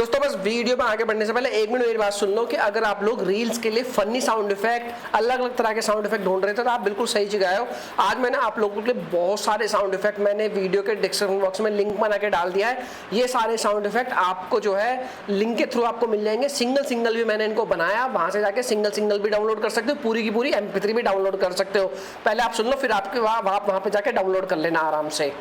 दोस्तों बस वीडियो में आगे बढ़ने से पहले 1 मिनट मेरी बात सुन लो कि अगर आप लोग रील्स के लिए फनी साउंड इफेक्ट, अलग अलग तरह के साउंड इफेक्ट ढूंढ रहे थे तो आप बिल्कुल सही जगह आए हो। आज मैंने आप लोगों के लिए बहुत सारे साउंड इफेक्ट मैंने वीडियो के डिस्क्रिप्शन बॉक्स में लिंक बना के डाल दिया है। ये सारे साउंड इफेक्ट आपको जो है लिंक के थ्रू आपको मिल जाएंगे। सिंगल सिंगल भी मैंने इनको बनाया, वहां से जाके सिंगल सिंगल भी डाउनलोड कर सकते हो, पूरी की पूरी MP3 भी डाउनलोड कर सकते हो। पहले आप सुन लो, फिर आपके वहां पे जाके डाउनलोड कर लेना आराम से।